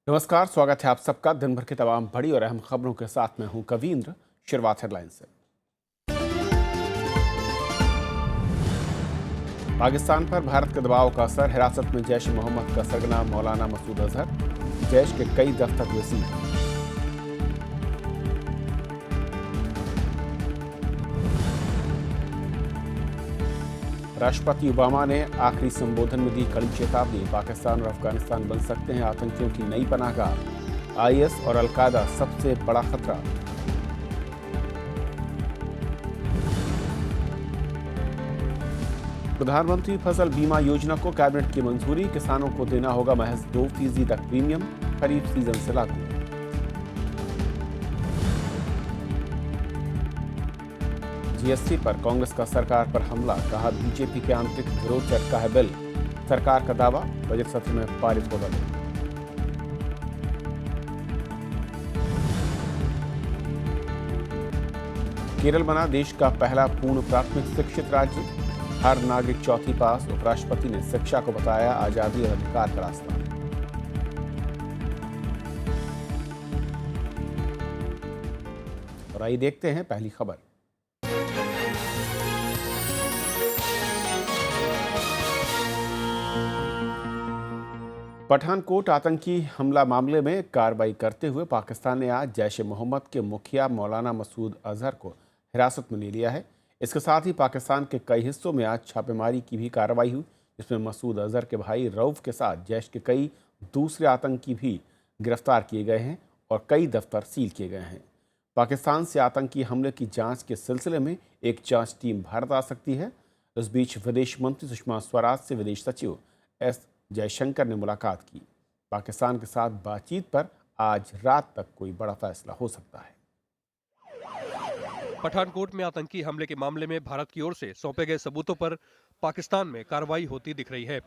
नमस्कार, स्वागत है आप सबका दिन भर की तमाम बड़ी और अहम खबरों के साथ। मैं हूं कवींद्र। शुरुआत हेडलाइन से। पाकिस्तान पर भारत के दबाव का असर, हिरासत में जैश ए मोहम्मद का सरगना मौलाना मसूद अजहर, जैश के कई दफ्तर हुए सील। राष्ट्रपति ओबामा ने आखिरी संबोधन में दी कड़ी चेतावनी, पाकिस्तान और अफगानिस्तान बन सकते हैं आतंकियों की नई पनाहगाह, आईएस और अलकायदा सबसे बड़ा खतरा। प्रधानमंत्री फसल बीमा योजना को कैबिनेट की मंजूरी, किसानों को देना होगा महज 2% तक प्रीमियम, खरीफ सीजन से लागू। जीएसटी पर कांग्रेस का सरकार पर हमला, कहा बीजेपी के आंतरिक विरोध से अटका है बिल, सरकार का दावा बजट सत्र में पारित होगा बिल। केरल बना देश का पहला पूर्ण प्राथमिक शिक्षित राज्य, हर नागरिक चौथी पास। उपराष्ट्रपति ने शिक्षा को बताया आजादी और अधिकार का रास्ता। और आइए देखते हैं पहली खबर। पठानकोट आतंकी हमला मामले में कार्रवाई करते हुए पाकिस्तान ने आज जैश ए मोहम्मद के मुखिया मौलाना मसूद अजहर को हिरासत में ले लिया है। इसके साथ ही पाकिस्तान के कई हिस्सों में आज छापेमारी की भी कार्रवाई हुई, जिसमें मसूद अजहर के भाई रऊफ के साथ जैश के कई दूसरे आतंकी भी गिरफ्तार किए गए हैं और कई दफ्तर सील किए गए हैं। पाकिस्तान से आतंकी हमले की जांच के सिलसिले में एक जांच टीम भारत आ सकती है। इस बीच विदेश मंत्री सुषमा स्वराज से विदेश सचिव एस जयशंकर ने मुलाकात की। पाकिस्तान के साथ बातचीत पर आज रात तक कोई बड़ा फैसला हो सकता है। पठानकोट में आतंकी हमले के मामले में भारत की ओर से सौंपे गए सबूतों पर पाकिस्तान में कार्रवाई होती दिख रही है।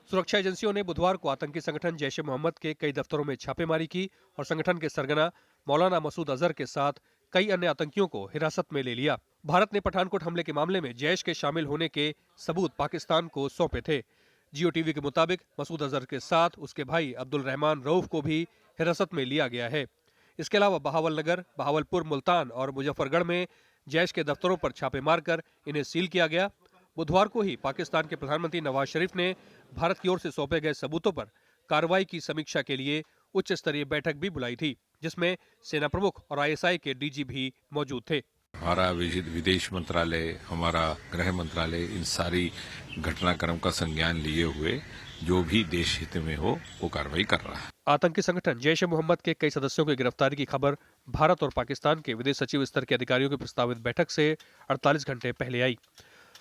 सुरक्षा एजेंसियों ने बुधवार को आतंकी संगठन जैश ए मोहम्मद के कई दफ्तरों में छापेमारी की और संगठन के सरगना मौलाना मसूद अजहर के साथ कई अन्य आतंकियों को हिरासत में ले लिया। भारत ने पठानकोट हमले के मामले में जैश के शामिल होने के सबूत पाकिस्तान को सौंपे थे। जियो टीवी के मुताबिक मसूद अजहर के साथ उसके भाई अब्दुल रहमान रऊफ को भी हिरासत में लिया गया है। इसके अलावा बहावलनगर, बहावलपुर, मुल्तान और मुजफ्फरगढ़ में जैश के दफ्तरों पर छापे मारकर इन्हें सील किया गया। बुधवार को ही पाकिस्तान के प्रधानमंत्री नवाज शरीफ ने भारत की ओर से सौंपे गए सबूतों पर कार्रवाई की समीक्षा के लिए उच्च स्तरीय बैठक भी बुलाई थी, जिसमें सेना प्रमुख और आईएसआई के डीजी भी मौजूद थे। हमारा विदेश मंत्रालय, हमारा गृह मंत्रालय इन सारी घटनाक्रम का संज्ञान लिए हुए जो भी देश हित में हो वो कार्रवाई कर रहा है। आतंकी संगठन जैश ए मोहम्मद के कई सदस्यों की गिरफ्तारी की खबर भारत और पाकिस्तान के विदेश सचिव स्तर के अधिकारियों की प्रस्तावित बैठक से 48 घंटे पहले आई।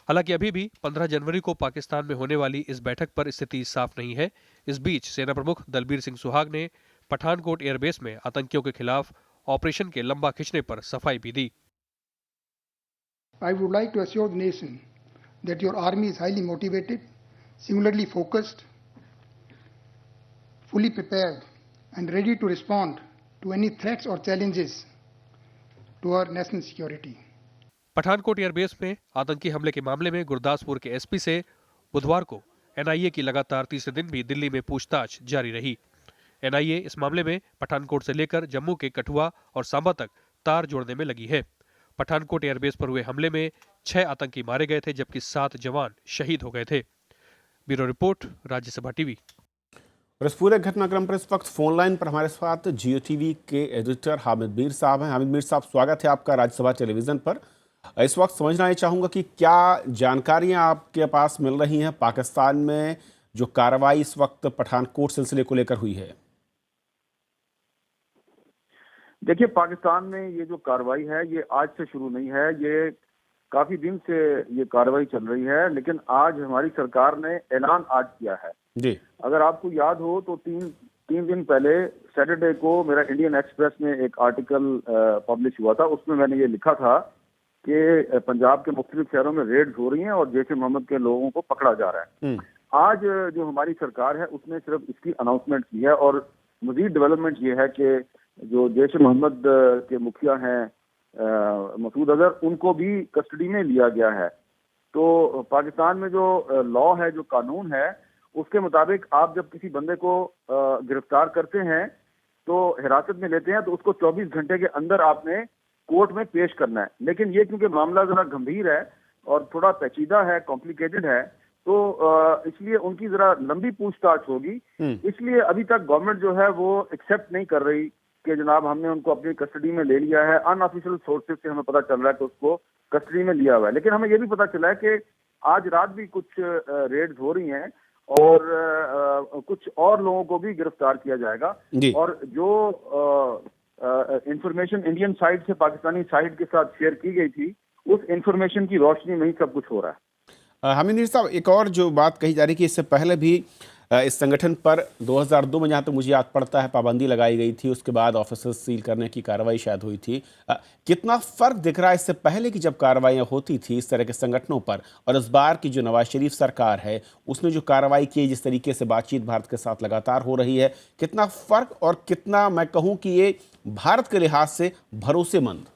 हालांकि अभी भी 15 जनवरी को पाकिस्तान में होने वाली इस बैठक पर स्थिति साफ नहीं है। इस बीच सेना प्रमुख दलबीर सिंह सुहाग ने पठानकोट एयरबेस में आतंकियों के खिलाफ ऑपरेशन के लंबा खिंचने पर सफाई भी दी। I would like to assure the nation that your army is highly motivated, singularly focused, fully prepared and ready to respond to any threats or challenges to our national security. Pathankot airbase में आतंकी हमले के मामले में गुरदासपुर के SP से बुधवार को एनआईए की लगातार तीसरे दिन भी दिल्ली में पूछताछ जारी रही। एनआईए इस मामले में पठानकोट से लेकर जम्मू के कठुआ और सांबा तक तार जोड़ने में लगी है। पठानकोट एयरबेस पर हुए हमले में 6 आतंकी मारे गए थे, जबकि 7 जवान शहीद हो गए थे। Bureau report, Rajya Sabha TV. और इस पूरे घटनाक्रम पर इस वक्त फोन लाइन पर हमारे साथ जियो टीवी के एडिटर हामिद मीर साहब हैं। हामिद मीर साहब, स्वागत है आपका राज्यसभा टेलीविजन पर। इस वक्त समझना ये चाहूँगा कि क्या जानकारियाँ आपके पास मिल रही हैं पाकिस्तान में जो कार्रवाई इस वक्त पठानकोट सिलसिले को लेकर हुई है? देखिए, पाकिस्तान में ये जो कार्रवाई है ये आज से शुरू नहीं है, ये काफी दिन से ये कार्रवाई चल रही है। लेकिन आज हमारी सरकार ने ऐलान आज किया है जी। अगर आपको याद हो तो तीन दिन पहले सैटरडे को मेरा इंडियन एक्सप्रेस में एक आर्टिकल पब्लिश हुआ था। उसमें मैंने ये लिखा था कि पंजाब के मुख्तलिफ शहरों में रेड्स हो रही हैं और जैश ए मोहम्मद के लोगों को पकड़ा जा रहा है। आज जो हमारी सरकार है उसने सिर्फ इसकी अनाउंसमेंट की है और मजीद डेवलपमेंट ये है कि जो जैश ए मोहम्मद के मुखिया हैं मसूद अजहर, उनको भी कस्टडी में लिया गया है। तो पाकिस्तान में जो लॉ है, जो कानून है, उसके मुताबिक आप जब किसी बंदे को गिरफ्तार करते हैं तो हिरासत में लेते हैं तो उसको 24 घंटे के अंदर आपने कोर्ट में पेश करना है। लेकिन ये क्योंकि मामला जरा गंभीर है और थोड़ा पेचीदा है, कॉम्प्लिकेटेड है, तो इसलिए उनकी जरा लंबी पूछताछ होगी। इसलिए अभी तक गवर्नमेंट जो है वो एक्सेप्ट नहीं कर रही कि जनाब हमने उनको अपनी कस्टडी में ले लिया है। अनऑफिशियल सोर्सेज से हमें पता चल रहा है कि उसको कस्टडी में लिया हुआ है। लेकिन हमें ये भी पता चला है कि आज रात भी कुछ रेड्स हो रही हैं और कुछ और लोगों को भी गिरफ्तार किया जाएगा। और जो इंफॉर्मेशन इंडियन साइड से पाकिस्तानी साइड के साथ शेयर की गई थी, उस इंफॉर्मेशन की रोशनी में ही सब कुछ हो रहा है। हामिद मीर साहब, एक और जो बात कही जा रही है कि इससे पहले भी इस संगठन पर 2002 में, जहाँ तक मुझे याद पड़ता है, पाबंदी लगाई गई थी। उसके बाद ऑफिसर्स सील करने की कार्रवाई शायद हुई थी। कितना फ़र्क दिख रहा है इससे पहले की जब कार्रवाइयाँ होती थी इस तरह के संगठनों पर, और इस बार की जो नवाज शरीफ सरकार है उसने जो कार्रवाई की, जिस तरीके से बातचीत भारत के साथ लगातार हो रही है, कितना फ़र्क और कितना मैं कहूँ कि ये भारत के लिहाज से भरोसेमंद?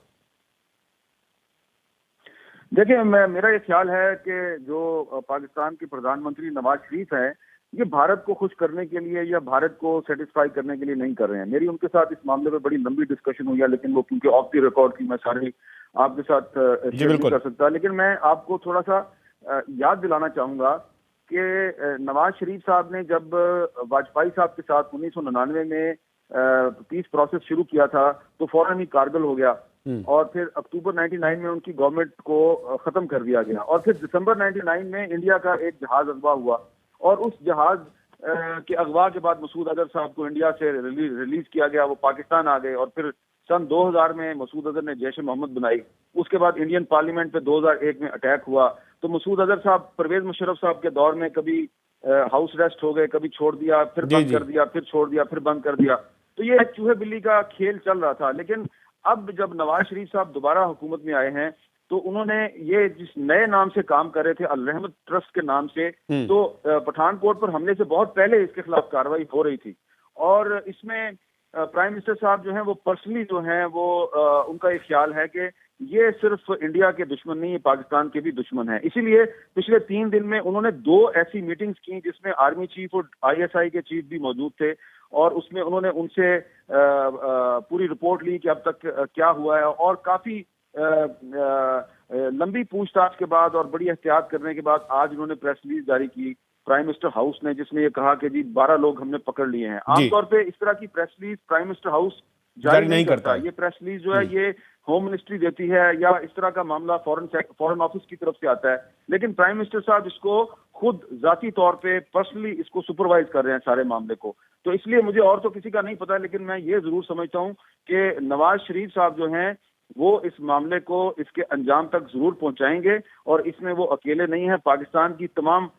देखिए, मेरा ये ख्याल है कि जो पाकिस्तान के प्रधानमंत्री नवाज शरीफ हैं, ये भारत को खुश करने के लिए या भारत को सेटिस्फाई करने के लिए नहीं कर रहे हैं। मेरी उनके साथ इस मामले में बड़ी लंबी डिस्कशन हुई है, लेकिन वो क्योंकि ऑफ द रिकॉर्ड की मैं सारी आपके साथ शेयर नहीं कर सकता। लेकिन मैं आपको थोड़ा सा याद दिलाना चाहूंगा कि नवाज शरीफ साहब ने जब वाजपेयी साहब के साथ 1999 में पीस प्रोसेस शुरू किया था, तो फौरन ही कारगिल हो गया और फिर अक्टूबर 99 में उनकी गवर्नमेंट को खत्म कर दिया गया। और फिर दिसंबर 99 में इंडिया का एक जहाज अगवा हुआ और उस जहाज के अगवा के बाद मसूद अजहर साहब को इंडिया से रिलीज किया गया। वो पाकिस्तान आ गए और फिर सन 2000 में मसूद अजहर ने जैश ए मोहम्मद बनाई। उसके बाद इंडियन पार्लियामेंट पे 2001 में अटैक हुआ, तो मसूद अजहर साहब परवेज मुशर्रफ साहब के दौर में कभी हाउस अरेस्ट हो गए, कभी छोड़ दिया, फिर बंद कर दिया, फिर छोड़ दिया, फिर बंद कर दिया। तो ये चूहे बिल्ली का खेल चल रहा था। लेकिन अब जब नवाज शरीफ साहब दोबारा हुकूमत में आए हैं, तो उन्होंने ये जिस नए नाम से काम कर रहे थे, अल रहमत ट्रस्ट के नाम से, तो पठानकोट पर हमले से बहुत पहले इसके खिलाफ कार्रवाई हो रही थी। और इसमें प्राइम मिनिस्टर साहब जो हैं वो पर्सनली जो हैं वो उनका एक ख्याल है कि ये सिर्फ इंडिया के दुश्मन नहीं, ये पाकिस्तान के भी दुश्मन है। इसीलिए पिछले 3 दिन में उन्होंने 2 ऐसी मीटिंग्स की जिसमें आर्मी चीफ और ISI के चीफ भी मौजूद थे, और उसमें उन्होंने उनसे पूरी रिपोर्ट ली कि अब तक क्या हुआ है। और काफी लंबी पूछताछ के बाद और बड़ी एहतियात करने के बाद आज उन्होंने प्रेस रिलीज जारी की प्राइम मिनिस्टर हाउस ने, जिसमें ये कहा कि जी 12 लोग हमने पकड़ लिए हैं। आमतौर पे इस तरह की press release prime minister house जारी नहीं करता। ये प्रेस रिलीज जो है ये होम मिनिस्ट्री देती है या इस तरह का मामला फॉरेन ऑफिस की तरफ से आता है। लेकिन प्राइम मिनिस्टर साहब इसको खुद जाती तौर पे पर्सनली इसको सुपरवाइज कर रहे हैं सारे मामले को। तो इसलिए मुझे और तो किसी का नहीं पता, लेकिन मैं ये जरूर समझता हूँ कि नवाज शरीफ साहब जो हैं वो इस मामले को इसके अंजाम तक जरूर पहुंचाएंगे। और इसमें वो अकेले नहीं है, पाकिस्तान की तमाम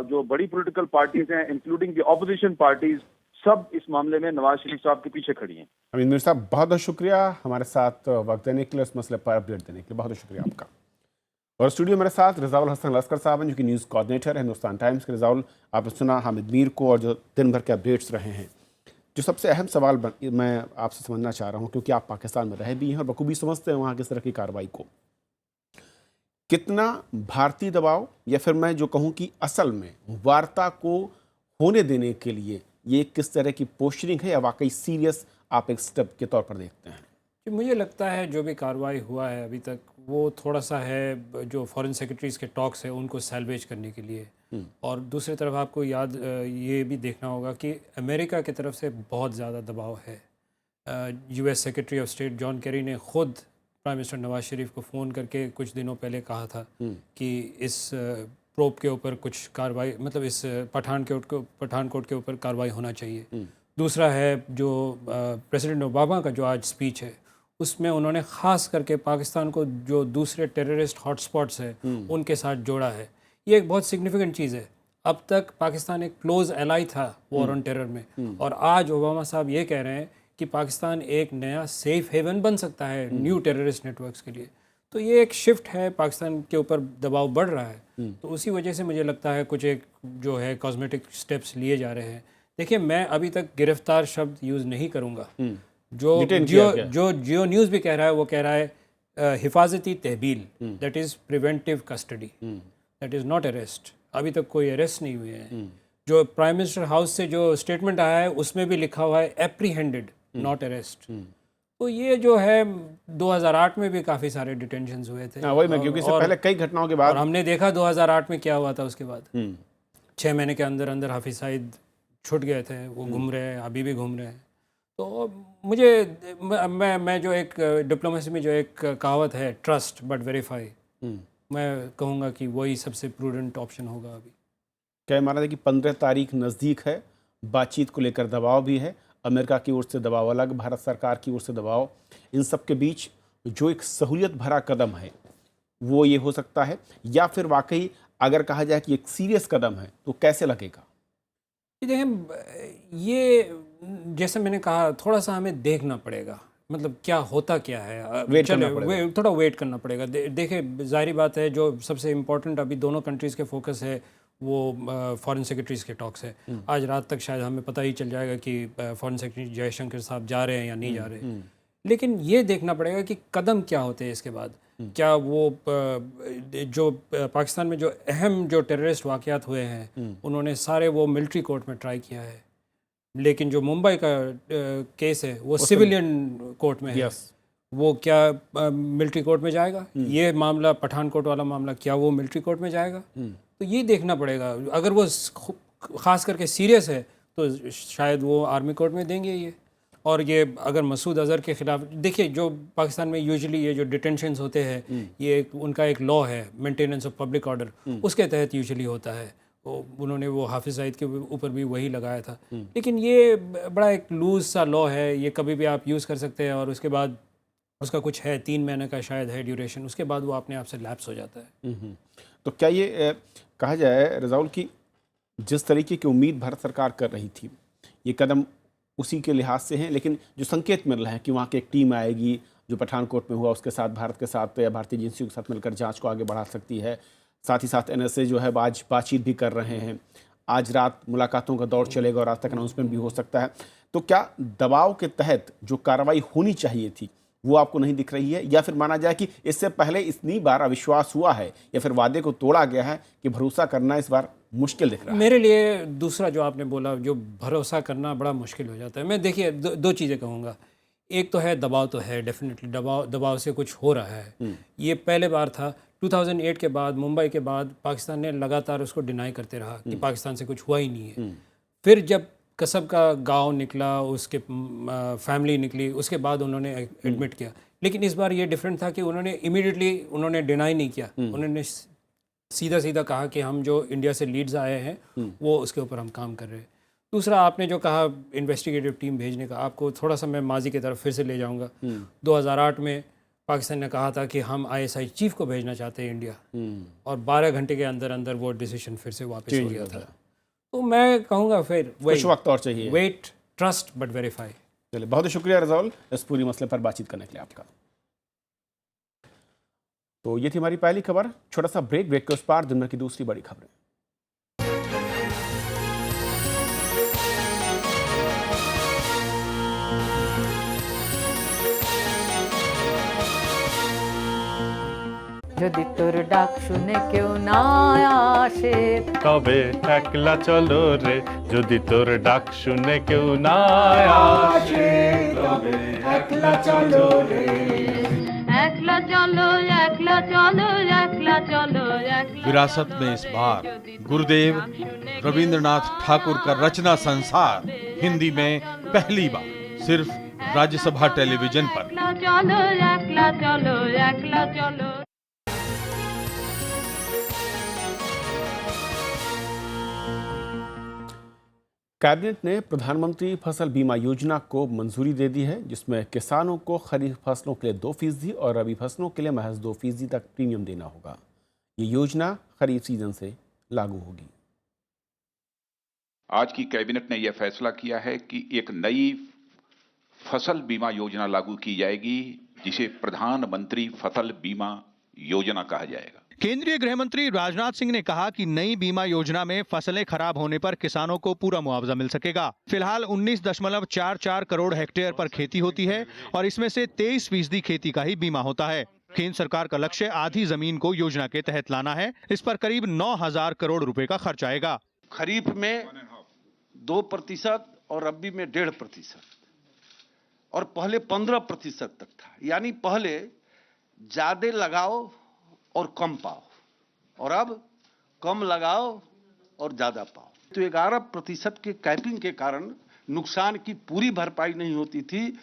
जो बड़ी पॉलिटिकल पार्टीज हैं इंक्लूडिंग द ऑपोजिशन पार्टीज, सब इस मामले में नवाज शरीफ साहब के पीछे खड़ी हैं। अमीन मीर साहब, बहुत बहुत शुक्रिया हमारे साथ वक्त देने के लिए, उस मसले पर अपडेट देने के लिए बहुत बहुत शुक्रिया आपका। और स्टूडियो मेरे साथ रिजाउल हसन लस्कर साहब हैं, जो कि न्यूज़ कोऑर्डिनेटर है हिंदुस्तान टाइम्स के। रिजाउल, आपने सुना हामिद मीर को और जो दिन भर के अपडेट्स रहे हैं। जो सबसे अहम सवाल मैं आपसे समझना चाह रहा हूँ, क्योंकि आप पाकिस्तान में रहे भी हैं और बखूबी समझते हैं वहाँ किस तरह की कार्रवाई को, कितना भारतीय दबाव, या फिर मैं जो कहूँ कि असल में वार्ता को होने देने के लिए ये किस तरह की पोस्चरिंग है, या वाकई सीरियस आप एक स्टेप के तौर पर देखते हैं? मुझे लगता है जो भी कार्रवाई हुआ है अभी तक वो थोड़ा सा है जो फॉरेन सेक्रेटरीज़ के टॉक्स है उनको सैल्वेज करने के लिए। और दूसरी तरफ आपको ये भी देखना होगा कि अमेरिका की तरफ से बहुत ज़्यादा दबाव है। US secretary of state John Kerry ने ख़ुद प्राइम मिनिस्टर नवाज शरीफ को फ़ोन करके कुछ दिनों पहले कहा था कि इस प्रोब के ऊपर कुछ कार्रवाई, मतलब इस पठानकोट के ऊपर कार्रवाई होना चाहिए। दूसरा है जो प्रेसिडेंट ओबामा का जो आज स्पीच है उसमें उन्होंने ख़ास करके पाकिस्तान को जो दूसरे टेररिस्ट हॉटस्पॉट्स हैं उनके साथ जोड़ा है। ये एक बहुत सिग्निफिकेंट चीज़ है। अब तक पाकिस्तान एक क्लोज़ एलाई था वॉर ऑन टेरर में, और आज ओबामा साहब ये कह रहे हैं कि पाकिस्तान एक नया सेफ हेवन बन सकता है न्यू टेररिस्ट नेटवर्क्स के लिए। तो ये एक शिफ्ट है, पाकिस्तान के ऊपर दबाव बढ़ रहा है। तो उसी वजह से मुझे लगता है कुछ एक जो है कॉस्मेटिक स्टेप्स लिए जा रहे हैं। देखिए, मैं अभी तक गिरफ्तार शब्द यूज़ नहीं करूँगा। जो जियो न्यूज़ भी कह रहा है, वो कह रहा है हिफाजती तहबील, that is preventive custody, that is not arrest. अभी तक कोई अरेस्ट नहीं हुए हैं। जो प्राइम मिनिस्टर हाउस से जो स्टेटमेंट आया है उसमें भी लिखा हुआ है एप्रीहेंडेड नॉट अरेस्ट। तो ये जो है 2008 में भी काफ़ी सारे डिटेंशंस हुए थे। वही मैं, क्योंकि इससे पहले कई घटनाओं के बाद और हमने देखा 2008 में क्या हुआ था। उसके बाद 6 महीने के अंदर अंदर हाफिज सईद छूट गए थे, वो घूम रहे हैं, अभी भी घूम रहे हैं। तो मुझे मैं जो एक डिप्लोमेसी में जो एक कहावत है ट्रस्ट बट वेरीफाई, मैं कहूँगा कि वही सबसे प्रूडेंट ऑप्शन होगा अभी। क्या माना है कि 15 तारीख नज़दीक है, बातचीत को लेकर दबाव भी है, अमेरिका की ओर से दबाव अलग, भारत सरकार की ओर से दबाव, इन सब के बीच जो एक सहूलियत भरा कदम है वो ये हो सकता है, या फिर वाकई अगर कहा जाए कि एक सीरियस कदम है तो कैसे लगेगा? देखें, ये जैसे मैंने कहा थोड़ा सा हमें देखना पड़ेगा, मतलब क्या होता क्या है, वेट करना पड़ेगा। थोड़ा वेट करना पड़ेगा। देखिए जाहिर बात है जो सबसे इम्पोर्टेंट अभी दोनों कंट्रीज़ के फोकस है वो फॉरेन सेक्रेटरीज़ के टॉक्स है। आज रात तक शायद हमें पता ही चल जाएगा कि फॉरेन सेक्रेटरी जयशंकर साहब जा रहे हैं या नहीं जा रहे। लेकिन ये देखना पड़ेगा कि कदम क्या होते हैं इसके बाद। क्या वो जो पाकिस्तान में जो अहम जो टेररिस्ट वाक़यात हुए हैं उन्होंने सारे वो मिलिट्री कोर्ट में ट्राई किया है, लेकिन जो मुंबई का केस है वो सिविलियन कोर्ट में है। वो क्या मिलिट्री कोर्ट में जाएगा? ये मामला पठानकोट वाला मामला क्या वो मिलिट्री कोर्ट में जाएगा? तो ये देखना पड़ेगा। अगर वो ख़ास करके सीरियस है तो शायद वो आर्मी कोर्ट में देंगे ये। और ये अगर मसूद अज़हर के ख़िलाफ़, देखिए जो पाकिस्तान में यूजुअली ये जो डिटेंशंस होते हैं ये उनका एक लॉ है मेंटेनेंस ऑफ पब्लिक ऑर्डर, उसके तहत यूजुअली होता है। उन्होंने वो हाफिज़ सईद के ऊपर भी वही लगाया था। लेकिन ये बड़ा एक लूज़ सा लॉ है, ये कभी भी आप यूज़ कर सकते हैं और उसके बाद उसका कुछ है 3 महीने का शायद है ड्यूरेशन, उसके बाद वो अपने आप से लैप्स हो जाता है। तो क्या ये कहा जाए रज़ाउल की जिस तरीके की उम्मीद भारत सरकार कर रही थी ये कदम उसी के लिहाज से हैं, लेकिन जो संकेत मिल रहे हैं कि वहाँ की एक टीम आएगी जो पठानकोट में हुआ उसके साथ भारत के साथ या भारतीय एजेंसियों के साथ मिलकर जांच को आगे बढ़ा सकती है, साथ ही साथ NSA जो है आज बातचीत भी कर रहे हैं, आज रात मुलाकातों का दौर चलेगा और आज तक अनाउंसमेंट भी हो सकता है, तो क्या दबाव के तहत जो कार्रवाई होनी चाहिए थी वो आपको नहीं दिख रही है, या फिर माना जाए कि इससे पहले इतनी बार अविश्वास हुआ है या फिर वादे को तोड़ा गया है कि भरोसा करना इस बार मुश्किल दिख रहा है? मेरे लिए दूसरा जो आपने बोला, जो भरोसा करना बड़ा मुश्किल हो जाता है। मैं देखिए दो चीज़ें कहूँगा। एक तो है दबाव, तो है डेफिनेटली दबाव से कुछ हो रहा है। ये पहले बार था 2008 के बाद, मुंबई के बाद पाकिस्तान ने लगातार उसको डिनाई करते रहा कि पाकिस्तान से कुछ हुआ ही नहीं है। फिर जब कसब का गांव निकला, उसके फैमिली निकली, उसके बाद उन्होंने एडमिट किया। लेकिन इस बार ये डिफरेंट था कि उन्होंने इमीडिएटली उन्होंने डिनाई नहीं किया, उन्होंने सीधा सीधा कहा कि हम जो इंडिया से लीड्स आए हैं वो उसके ऊपर हम काम कर रहे हैं। दूसरा आपने जो कहा इन्वेस्टिगेटिव टीम भेजने का, आपको थोड़ा सा मैं माजी की तरफ फिर से ले जाऊँगा। 2008 में पाकिस्तान ने कहा था कि हम ISI चीफ को भेजना चाहते हैं इंडिया, और 12 घंटे के अंदर अंदर वो डिसीजन फिर से वापस हो गया था। तो मैं कहूँगा फिर कुछ वक्त और चाहिए, वेट, ट्रस्ट बट वेरीफाई। चलिए, बहुत शुक्रिया रज़ाउल इस पूरी मसले पर बातचीत करने के लिए आपका। तो ये थी हमारी पहली खबर। छोटा सा ब्रेक के उस पार दिन भर की दूसरी बड़ी खबरें। যদি তোর ডাক শুনে কেউ না আসে তবে একলা চলো রে, যদি তোর ডাক শুনে কেউ না আসে তবে একলা চলো রে। একলা চলো একলা চলো একলা চলো একলা। विरासत में इस बार गुरुदेव रविंद्रनाथ ठाकुर का रचना संसार हिंदी में पहली बार सिर्फ राज्यसभा टेलीविजन पर। একলা চলো একলা চলো একলা চলো। कैबिनेट ने प्रधानमंत्री फसल बीमा योजना को मंजूरी दे दी है, जिसमें किसानों को खरीफ फसलों के लिए 2% और रबी फसलों के लिए महज 2% तक प्रीमियम देना होगा। ये योजना खरीफ सीजन से लागू होगी। आज की कैबिनेट ने यह फैसला किया है कि एक नई फसल बीमा योजना लागू की जाएगी, जिसे प्रधानमंत्री फसल बीमा योजना कहा जाएगा। केंद्रीय गृह मंत्री राजनाथ सिंह ने कहा कि नई बीमा योजना में फसलें खराब होने पर किसानों को पूरा मुआवजा मिल सकेगा। फिलहाल 19.44 करोड़ हेक्टेयर पर खेती होती है और इसमें से 23% खेती का ही बीमा होता है। केंद्र सरकार का लक्ष्य आधी जमीन को योजना के तहत लाना है। इस पर करीब 9,000 करोड़ रुपए का खर्च आएगा। खरीफ में 2% और रबी में 1.5%, और पहले 15% तक था। यानी पहले ज्यादा लगाओ और कम पाओ, और अब कम लगाओ और ज्यादा पाओ। तो 11% के कैपिंग के कारण नुकसान की पूरी भरपाई नहीं होती थी।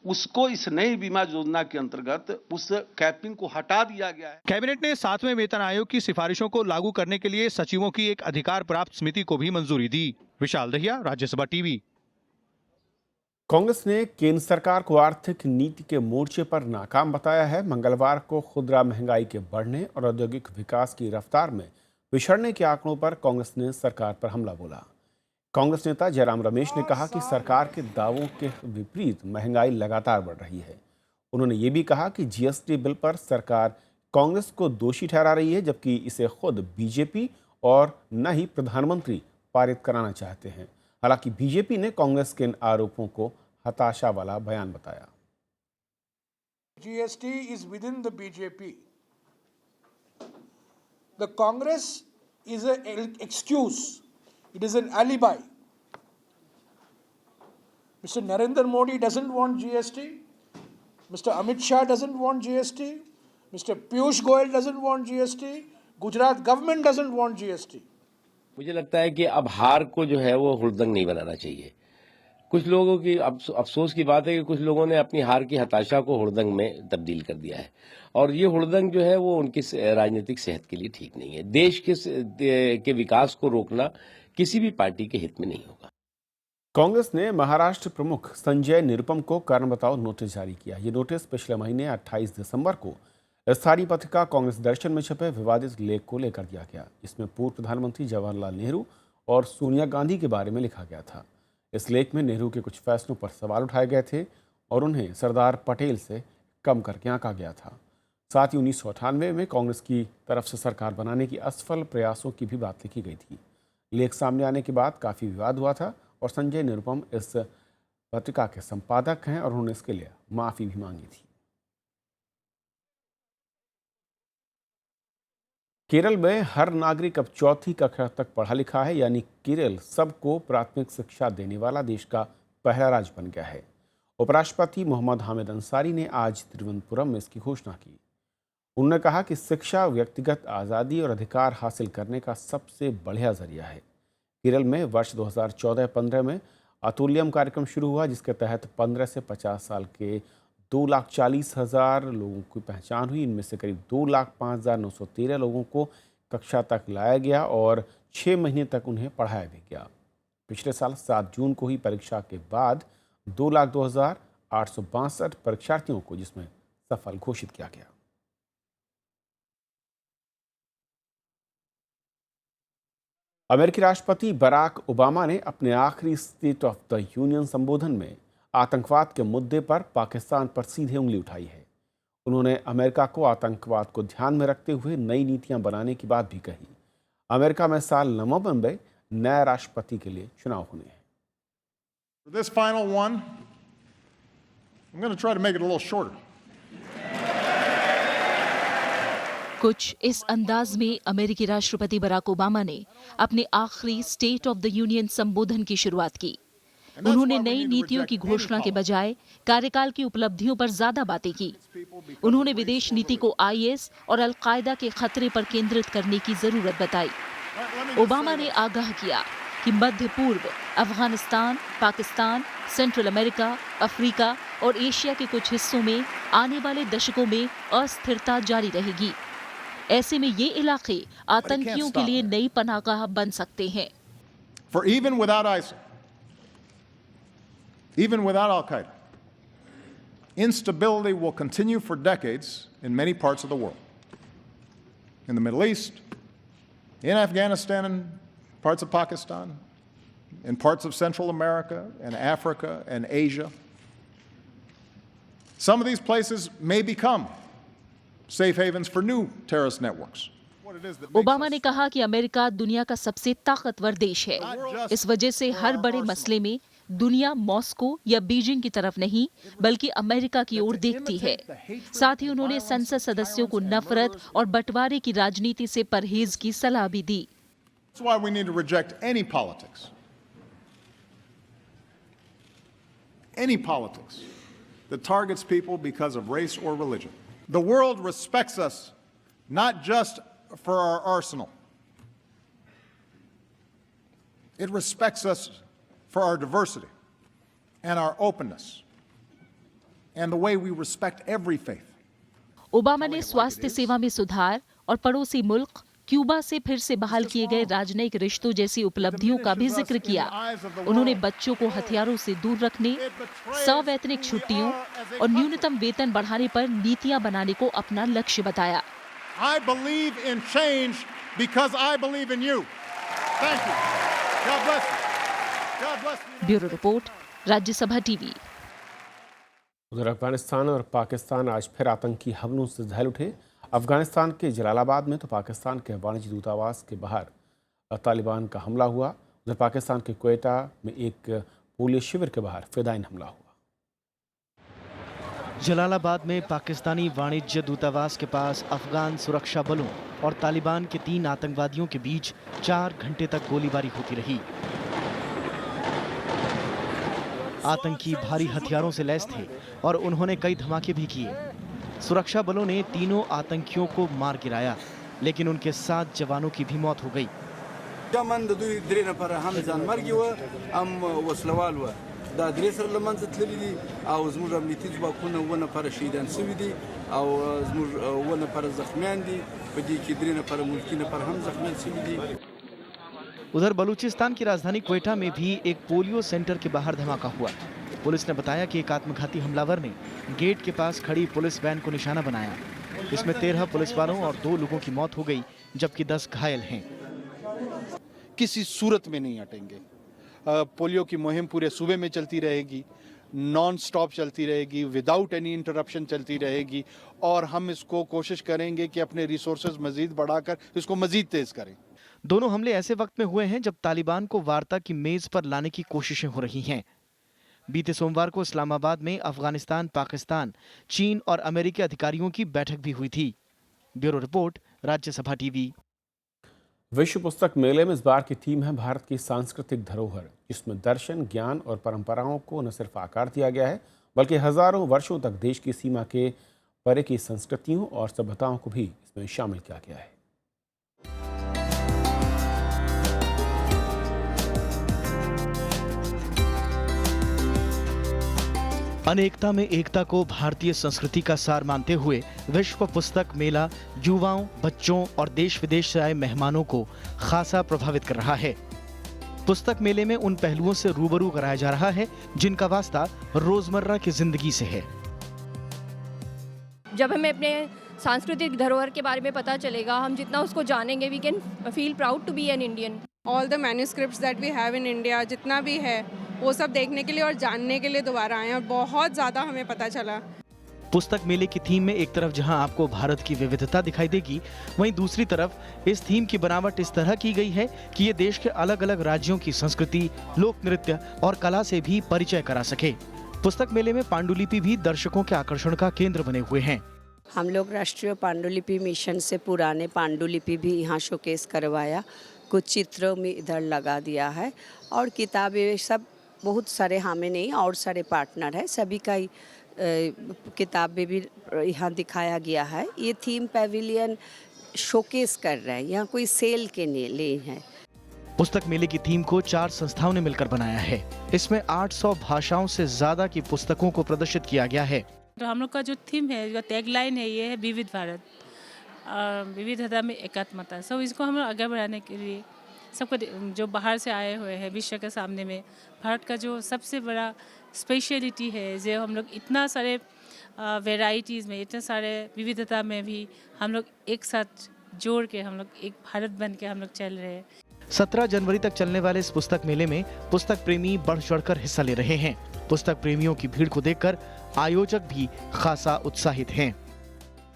उसको इस नई बीमा योजना के अंतर्गत उस कैपिंग को हटा दिया गया है। कैबिनेट ने 7वें वेतन आयोग की सिफारिशों को लागू करने के लिए सचिवों की एक अधिकार प्राप्त समिति को भी मंजूरी दी। विशाल दहिया, राज्यसभा टीवी। कांग्रेस ने केंद्र सरकार को आर्थिक नीति के मोर्चे पर नाकाम बताया है। मंगलवार को खुदरा महंगाई के बढ़ने और औद्योगिक विकास की रफ्तार में पिछड़ने के आंकड़ों पर कांग्रेस ने सरकार पर हमला बोला। कांग्रेस नेता जयराम रमेश ने कहा कि सरकार के दावों के विपरीत महंगाई लगातार बढ़ रही है। उन्होंने ये भी कहा कि जीएसटी बिल पर सरकार कांग्रेस को दोषी ठहरा रही है, जबकि इसे खुद बीजेपी और न ही प्रधानमंत्री पारित कराना चाहते हैं। हालांकि बीजेपी ने कांग्रेस के इन आरोपों को हताशा वाला बयान बताया। GST is within the BJP. The Congress is an excuse. It is an alibi. Mr. Narendra Modi doesn't want GST. Mr. Amit Shah doesn't want GST. Mr. Piyush Goyal doesn't want GST. Gujarat government doesn't want GST. मुझे लगता है कि अब हार को जो है वो हुड़दंग नहीं बनाना चाहिए। कुछ लोगों की अफसोस की बात है कि कुछ लोगों ने अपनी हार की हताशा को हुड़दंग में तब्दील कर दिया है, और ये हुड़दंग जो है वो उनकी राजनीतिक सेहत के लिए ठीक नहीं है। देश के विकास को रोकना किसी भी पार्टी के हित में नहीं होगा। कांग्रेस ने महाराष्ट्र प्रमुख संजय निरुपम को कारण बताओ नोटिस जारी किया। ये नोटिस पिछले महीने 28 दिसंबर को स्थानीय पत्रिका कांग्रेस दर्शन में छपे विवादित लेख को लेकर दिया गया, जिसमें पूर्व प्रधानमंत्री जवाहरलाल नेहरू और सोनिया गांधी के बारे में लिखा गया था। इस लेख में नेहरू के कुछ फैसलों पर सवाल उठाए गए थे और उन्हें सरदार पटेल से कम करके आंका गया था। साथ ही 1998 में कांग्रेस की तरफ से सरकार बनाने की असफल प्रयासों की भी बात लिखी गई थी। लेख सामने आने के बाद काफ़ी विवाद हुआ था और संजय निरुपम इस पत्रिका के संपादक हैं और उन्होंने इसके लिए माफ़ी भी मांगी थी। केरल में हर नागरिक अब 4वीं कक्षा तक पढ़ा लिखा है, यानी केरल सबको प्राथमिक शिक्षा देने वाला देश का पहला राज्य बन गया है। उपराष्ट्रपति मोहम्मद हामिद अंसारी ने आज तिरुवनंतपुरम में इसकी घोषणा की। उन्होंने कहा कि शिक्षा व्यक्तिगत आज़ादी और अधिकार हासिल करने का सबसे बढ़िया जरिया है। केरल में वर्ष 2014-15 में अतुल्यम कार्यक्रम शुरू हुआ, जिसके तहत 15 से 50 साल के 2,40,000 लोगों की पहचान हुई। इनमें से करीब 2,05,913 लोगों को कक्षा तक लाया गया और 6 महीने तक उन्हें पढ़ाया भी गया। पिछले साल 7 जून को ही परीक्षा के बाद 2,02,862 परीक्षार्थियों को जिसमें सफल घोषित किया गया। अमेरिकी राष्ट्रपति बराक ओबामा ने अपने आखिरी स्टेट ऑफ द यूनियन संबोधन में आतंकवाद के मुद्दे पर पाकिस्तान पर सीधे उंगली उठाई है। उन्होंने अमेरिका को आतंकवाद को ध्यान में रखते हुए नई नीतियां बनाने की बात भी कही। अमेरिका में साल नवंबर में नए राष्ट्रपति के लिए चुनाव होने हैं। This final one, I'm going to try to make it a little shorter. कुछ इस अंदाज में अमेरिकी राष्ट्रपति बराक ओबामा ने अपने आखिरी स्टेट ऑफ द यूनियन संबोधन की शुरुआत की। उन्होंने नई नीतियों की घोषणा के बजाय कार्यकाल की उपलब्धियों पर ज्यादा बातें की। उन्होंने विदेश नीति को आईएस और अलकायदा के खतरे पर केंद्रित करने की जरूरत बताई। ओबामा ने आगाह किया कि मध्य पूर्व, Afghanistan, Pakistan, central America, Africa और एशिया के कुछ हिस्सों में आने वाले दशकों में अस्थिरता जारी रहेगी। ऐसे में ये इलाके आतंकियों के लिए नई पनाहगाह बन सकते हैं। For even without ISIL, even without Al-Qaeda, instability will continue for decades in many parts of the world. In the Middle East, in Afghanistan and parts of Pakistan, in parts of Central America and Africa and Asia. Some of these places may become safe havens for new terrorist networks. Obama ने कहा कि America दुनिया का सबसे ताकतवर देश है। इस वजह से हर बड़े मसले में दुनिया मॉस्को या बीजिंग की तरफ नहीं बल्कि अमेरिका की ओर देखती है। साथ ही उन्होंने संसद सदस्यों को नफरत और बंटवारे की राजनीति से परहेज की सलाह भी दी। That's why we need to reject any politics that targets people because of race or religion. The world respects us not just for our arsenal. It respects us for our diversity and our openness and the way we respect every faith. Obama ने स्वास्थ्य सेवा में सुधार और पड़ोसी मुल्क Cuba से फिर से बहाल किए गए राजनयिक रिश्तों जैसी उपलब्धियों का भी जिक्र किया। उन्होंने बच्चों को हथियारों से दूर रखने, सवैतनिक छुट्टियों और न्यूनतम वेतन बढ़ाने पर नीतियां बनाने को अपना लक्ष्य बताया। I believe in change because I believe in you. Thank you. God bless you. God bless you. Bureau report, Rajya Sabha TV. उधर अफगानिस्तान और पाकिस्तान आज फिर आतंकी हमलों से दहल उठे। अफगानिस्तान के जलालाबाद में तो पाकिस्तान के वाणिज्य दूतावास के बाहर तालिबान का हमला हुआ। उधर पाकिस्तान के क्वेटा में एक पोलियो शिविर के बाहर फिदायीन हमला हुआ। जलालाबाद में पाकिस्तानी वाणिज्य दूतावास के पास अफगान सुरक्षा बलों और तालिबान के 3 आतंकवादियों के बीच 4 घंटे तक गोलीबारी होती रही। आतंकी भारी हथियारों से लैस थे और उन्होंने कई धमाके भी किए। सुरक्षा बलों ने तीनों आतंकियों को मार गिराया, लेकिन उनके 7 जवानों की भी मौत हो गई। उधर बलूचिस्तान की राजधानी क्वेटा में भी एक पोलियो सेंटर के बाहर धमाका हुआ। पुलिस ने बताया कि एक आत्मघाती हमलावर ने गेट के पास खड़ी पुलिस वैन को निशाना बनाया। इसमें 13 पुलिस वालों और 2 लोगों की मौत हो गई, जबकि 10 घायल हैं। किसी सूरत में नहीं हटेंगे। पोलियो की मुहिम पूरे सूबे में चलती रहेगी, नॉन स्टॉप चलती रहेगी, विदाउट एनी इंटरप्शन चलती रहेगी, और हम इसको कोशिश करेंगे कि अपने रिसोर्सेज मजीद बढ़ाकर इसको मजीद तेज करें। दोनों हमले ऐसे वक्त में हुए हैं जब तालिबान को वार्ता की मेज पर लाने की कोशिशें हो रही हैं। बीते सोमवार को इस्लामाबाद में अफगानिस्तान, पाकिस्तान, चीन और अमेरिकी अधिकारियों की बैठक भी हुई थी। Bureau report, Rajya Sabha TV. विश्व पुस्तक मेले में इस बार की थीम है भारत की सांस्कृतिक धरोहर, जिसमें दर्शन, ज्ञान और परंपराओं को न सिर्फ आकार दिया गया है, बल्कि हजारों वर्षों तक देश की सीमा के परे की संस्कृतियों और सभ्यताओं को भी इसमें शामिल किया गया है। अनेकता में एकता को भारतीय संस्कृति का सार मानते हुए विश्व पुस्तक मेला युवाओं, बच्चों और देश विदेश से आए मेहमानों को खासा प्रभावित कर रहा है। पुस्तक मेले में उन पहलुओं से रूबरू कराया जा रहा है जिनका वास्ता रोजमर्रा की जिंदगी से है। जब हमें अपने सांस्कृतिक धरोहर के बारे में पता चलेगा, हम जितना उसको जानेंगे, we can feel proud to be an Indian. All the manuscripts that we have in India, जितना भी है वो सब देखने के लिए और जानने के लिए दोबारा आए और बहुत ज़्यादा हमें पता चला। पुस्तक मेले की थीम में एक तरफ जहां आपको भारत की विविधता दिखाई देगी, वहीं दूसरी तरफ इस थीम की बनावट इस तरह की गई है कि ये देश के अलग अलग राज्यों की संस्कृति, लोक नृत्य और कला से भी परिचय करा सके। पुस्तक मेले में पांडुलिपि भी दर्शकों के आकर्षण का केंद्र बने हुए हैं। हम लोग राष्ट्रीय पांडुलिपि मिशन से पुराने पांडुलिपि भी यहाँ शोकेस करवाया, कुछ चित्रों में इधर लगा दिया है, और किताबें सब बहुत सारे, हमें नहीं और सारे पार्टनर है, सभी का किताबें भी यहाँ दिखाया गया है। ये थीम पैविलियन शोकेस कर रहा है, यहाँ कोई सेल के लिए है। पुस्तक मेले की थीम को 4 संस्थाओं ने मिलकर बनाया है। इसमें 800 भाषाओं से ज्यादा की पुस्तकों को प्रदर्शित किया गया है। तो हम लोग का जो थीम है, जो टैगलाइन है, ये है विविध भारत, विविधता में एकात्मता। सब इसको हम लोग आगे बढ़ाने के लिए सबको, जो बाहर से आए हुए हैं, विश्व के सामने में भारत का जो सबसे बड़ा स्पेशलिटी है, जो हम लोग इतना सारे वेराइटीज़ में, इतने सारे विविधता में भी हम लोग एक साथ जोड़ के हम लोग एक भारत बन के हम लोग चल रहे हैं। 17 जनवरी तक चलने वाले इस पुस्तक मेले में पुस्तक प्रेमी बढ़ चढ़कर हिस्सा ले रहे हैं। पुस्तक प्रेमियों की भीड़ को देखकर आयोजक भी खासा उत्साहित हैं।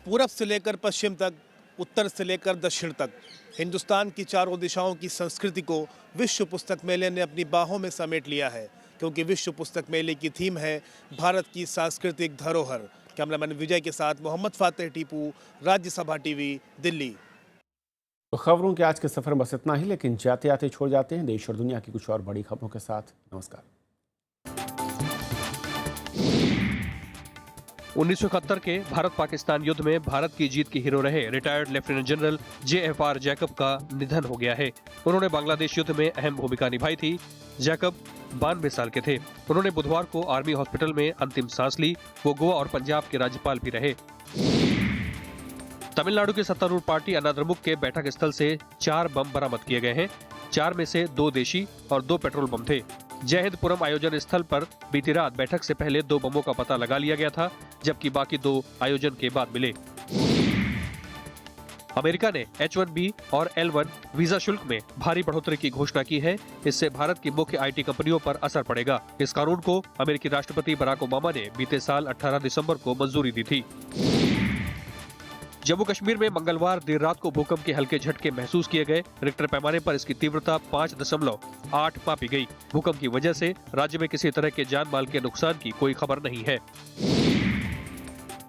पूरब से लेकर पश्चिम तक, उत्तर से लेकर दक्षिण तक हिंदुस्तान की चारों दिशाओं की संस्कृति को विश्व पुस्तक मेले ने अपनी बाहों में समेट लिया है, क्योंकि विश्व पुस्तक मेले की थीम है भारत की सांस्कृतिक धरोहर। कैमरामैन विजय के साथ मोहम्मद फातेह टीपू, राज्यसभा टीवी, दिल्ली। तो खबरों के आज के सफर में बस इतना ही, लेकिन जाते जाते छोड़ जाते हैं देश और दुनिया की कुछ और बड़ी खबरों के साथ। नमस्कार। 1971 के भारत पाकिस्तान युद्ध में भारत की जीत के हीरो रहे retired lieutenant general JFR Jacob का निधन हो गया है। उन्होंने बांग्लादेश युद्ध में अहम भूमिका निभाई थी। जैकब 92 साल के थे। उन्होंने बुधवार को आर्मी हॉस्पिटल में अंतिम सांस ली। वो गोवा और पंजाब के राज्यपाल भी रहे। तमिलनाडु की सत्तारूढ़ पार्टी अन्नाद्रमुक के बैठक स्थल से 4 बम बरामद किए गए हैं। 4 में से 2 देशी और 2 पेट्रोल बम थे। जयहिंदपुरम आयोजन स्थल पर बीती रात बैठक से पहले 2 बमों का पता लगा लिया गया था, जबकि बाकी 2 आयोजन के बाद मिले। अमेरिका ने H-1B और L-1 वीजा शुल्क में भारी बढ़ोतरी की घोषणा की है। इससे भारत की मुख्य IT कंपनियों पर असर पड़ेगा। इस कानून को अमेरिकी राष्ट्रपति बराक ओबामा ने बीते साल 18 दिसंबर को मंजूरी दी थी। जम्मू कश्मीर में मंगलवार देर रात को भूकंप के हल्के झटके महसूस किए गए। रिक्टर पैमाने पर इसकी तीव्रता 5.8 मापी गई। भूकंप की वजह से राज्य में किसी तरह के जान माल के नुकसान की कोई खबर नहीं है।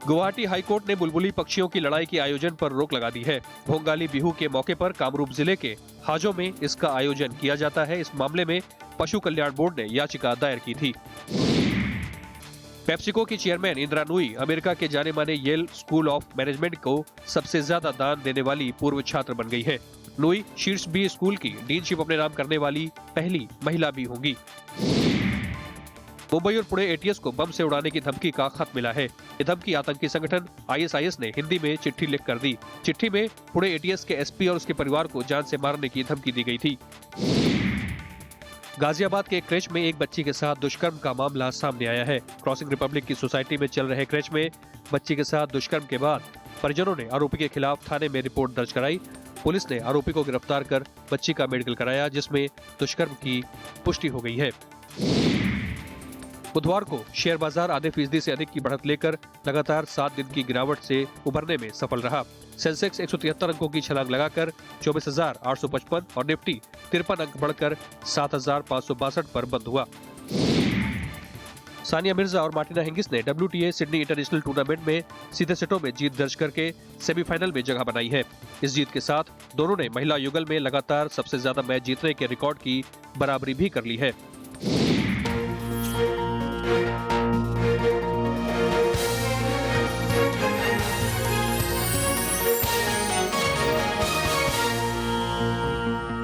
गुवाहाटी हाईकोर्ट ने बुलबुली पक्षियों की लड़ाई के आयोजन पर रोक लगा दी है। भोंगाली बिहू के मौके पर कामरूप जिले के हाजों में इसका आयोजन किया जाता है। इस मामले में पशु कल्याण बोर्ड ने याचिका दायर की थी। पेप्सिको की चेयरमैन इंदिरा नूई अमेरिका के जाने माने येल स्कूल ऑफ मैनेजमेंट को सबसे ज्यादा दान देने वाली पूर्व छात्र बन गई है। नूई शीर्ष B स्कूल की डीनशिप अपने नाम करने वाली पहली महिला भी होंगी। मुंबई और पुणे ATS को बम से उड़ाने की धमकी का खत मिला है। ये धमकी आतंकी संगठन ISIS ने हिंदी में चिट्ठी लिख कर दी। चिट्ठी में पुणे ATS के SP और उसके परिवार को जान से मारने की धमकी दी गई थी। गाजियाबाद के एक क्रेच में एक बच्ची के साथ दुष्कर्म का मामला सामने आया है। क्रॉसिंग रिपब्लिक की सोसाइटी में चल रहे क्रेच में बच्ची के साथ दुष्कर्म के बाद परिजनों ने आरोपी के खिलाफ थाने में रिपोर्ट दर्ज कराई। पुलिस ने आरोपी को गिरफ्तार कर बच्ची का मेडिकल कराया, जिसमें दुष्कर्म की पुष्टि हो गई है। बुधवार को शेयर बाजार आधे फीसदी से अधिक की बढ़त लेकर लगातार 7 दिन की गिरावट से उभरने में सफल रहा। सेंसेक्स 173 अंकों की छलांग लगाकर 24,855 और निफ्टी 53 अंक बढ़कर 7,562 पर बंद हुआ। सानिया मिर्जा और मार्टिना हिंगिस ने WTA सिडनी इंटरनेशनल टूर्नामेंट में सीधे सेटों में जीत दर्ज करके सेमीफाइनल में जगह बनाई है। इस जीत के साथ दोनों ने महिला युगल में लगातार सबसे ज्यादा मैच जीतने के रिकॉर्ड की बराबरी भी कर ली है।